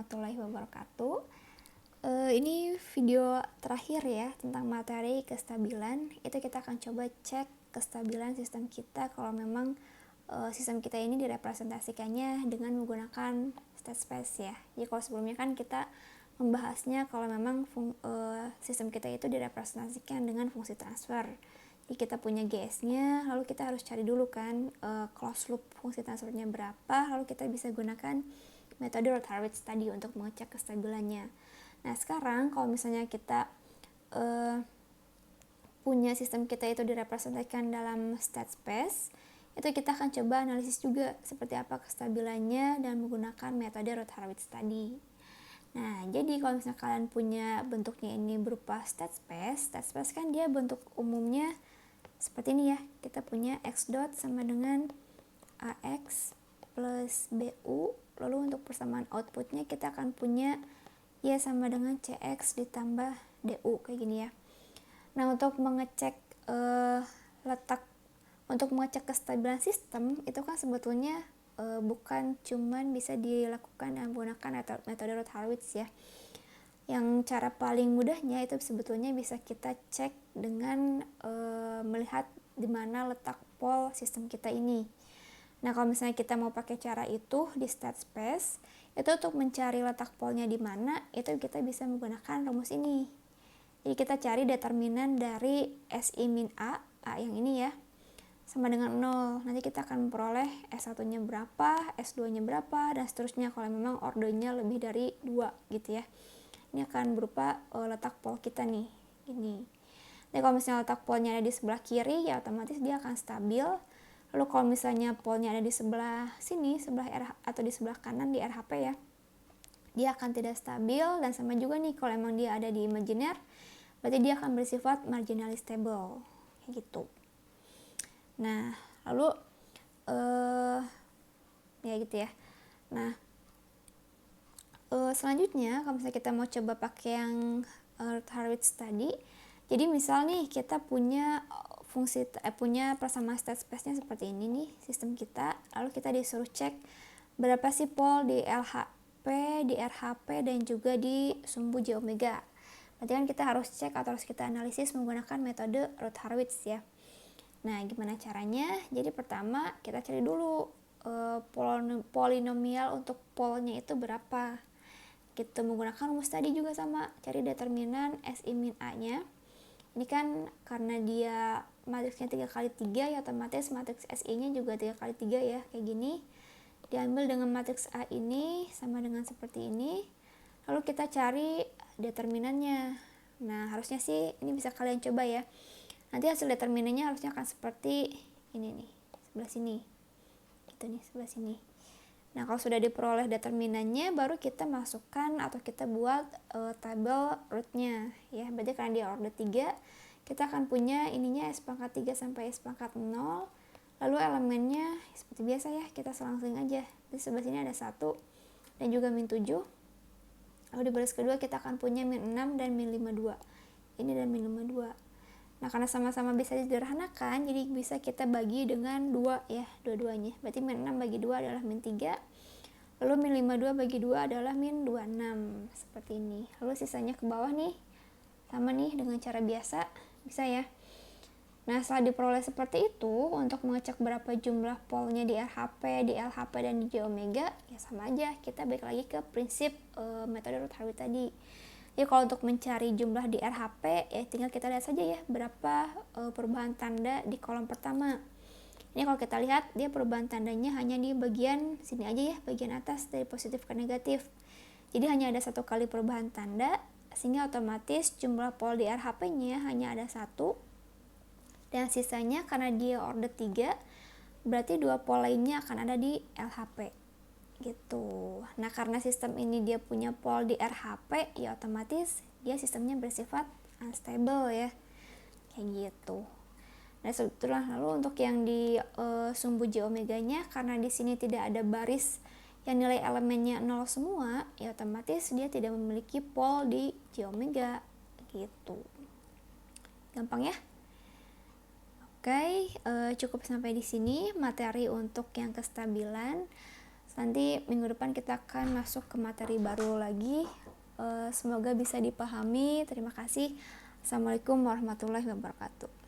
warahmatullahi wabarakatuh. Ini video terakhir ya tentang materi kestabilan. Itu kita akan coba cek kestabilan sistem kita kalau memang sistem kita ini direpresentasikannya dengan menggunakan state space ya. Jadi kalau sebelumnya kan kita membahasnya kalau memang sistem kita itu direpresentasikan dengan fungsi transfer. Jadi kita punya GS-nya, lalu kita harus cari dulu kan closed loop fungsi transfernya berapa, lalu kita bisa gunakan metode Rotary tadi untuk mengecek kestabilannya. Nah sekarang kalau misalnya kita punya sistem kita itu direpresentasikan dalam state space, itu kita akan coba analisis juga seperti apa kestabilannya dan menggunakan metode Rotary tadi. Nah, jadi kalau misalnya kalian punya bentuknya ini berupa state space kan dia bentuk umumnya seperti ini ya. Kita punya x dot sama dengan ax plus bu, lalu untuk persamaan outputnya kita akan punya y sama dengan cx ditambah du kayak gini ya. Nah, untuk mengecek kestabilan sistem itu kan sebetulnya bukan cuman bisa dilakukan dengan menggunakan metode Rotary ya. Yang cara paling mudahnya itu sebetulnya bisa kita cek dengan melihat di mana letak pol sistem kita ini. Nah, kalau misalnya kita mau pakai cara itu di state space, itu untuk mencari letak polnya di mana, itu kita bisa menggunakan rumus ini. Jadi kita cari determinan dari SI min A yang ini ya, sama dengan 0. Nanti kita akan memperoleh S1-nya berapa, S2-nya berapa, dan seterusnya kalau memang ordernya lebih dari 2 gitu ya. Ini akan berupa letak pol kita nih, ini. Jadi kalau misalnya letak polnya ada di sebelah kiri, ya otomatis dia akan stabil. Lalu kalau misalnya polnya ada di sebelah sini, sebelah R atau di sebelah kanan di RHP ya, dia akan tidak stabil. Dan sama juga nih kalau emang dia ada di imaginer, berarti dia akan bersifat marginally stable, kayak gitu. Nah, lalu ya gitu ya. Nah, selanjutnya kalau misalnya kita mau coba pakai yang Harvitz tadi, jadi misal nih kita punya punya persamaan state space-nya seperti ini nih sistem kita, lalu kita disuruh cek berapa sih pol di LHP, di RHP, dan juga di sumbu J omega. Berarti kan kita harus cek atau harus kita analisis menggunakan metode Rotary-Harwitz ya. Nah, gimana caranya? Jadi pertama kita cari dulu polinomial untuk polnya itu berapa. Kita menggunakan rumus tadi juga sama, cari determinan SI min A-nya. Ini kan karena dia matriksnya 3x3 ya, otomatis matriks SI-nya juga 3x3 ya, kayak gini. Diambil dengan matriks A ini sama dengan seperti ini. Lalu kita cari determinannya. Nah, harusnya sih ini bisa kalian coba ya. Nanti hasil determinannya harusnya akan seperti ini nih, sebelah sini. Gitu nih, sebelah sini. Nah, kalau sudah diperoleh determinannya, baru kita masukkan atau kita buat tabel root-nya ya. Berarti karena dia order 3, kita akan punya ininya S pangkat 3 sampai S pangkat 0. Lalu elemennya seperti biasa ya, kita selang-seling aja. Di sebelah sini ada 1 dan juga min 7. Lalu di baris kedua kita akan punya min 6 dan min 52. Ini dan min 52. Nah, karena sama-sama bisa disederhanakan, jadi bisa kita bagi dengan 2 ya, dua-duanya. Berarti min 6 bagi 2 adalah min 3. Lalu min 52 bagi 2 adalah min 26. Seperti ini. Lalu sisanya ke bawah nih. Sama nih dengan cara biasa. Bisa ya. Nah, setelah diperoleh seperti itu, untuk mengecek berapa jumlah polnya di RHP, di LHP, dan di J omega, ya sama aja. Kita balik lagi ke prinsip metode Rotary tadi. Jadi kalau untuk mencari jumlah di RHP, ya tinggal kita lihat saja ya berapa perubahan tanda di kolom pertama. Ini kalau kita lihat, dia perubahan tandanya hanya di bagian sini aja ya, bagian atas dari positif ke negatif. Jadi hanya ada 1 kali perubahan tanda, sehingga otomatis jumlah pol di RHP-nya hanya ada 1. Dan sisanya karena dia order 3, berarti 2 pol lainnya akan ada di LHP. Gitu. Nah, karena sistem ini dia punya pol di RHP, ya otomatis dia sistemnya bersifat unstable ya, kayak gitu. Nah, sebetulnya lalu untuk yang di sumbu J omeganya, karena di sini tidak ada baris yang nilai elemennya 0 semua, ya otomatis dia tidak memiliki pol di J omega gitu. Gampang ya? Oke, cukup sampai di sini materi untuk yang kestabilan. Nanti minggu depan kita akan masuk ke materi baru lagi. Semoga bisa dipahami. Terima kasih. Assalamualaikum warahmatullahi wabarakatuh.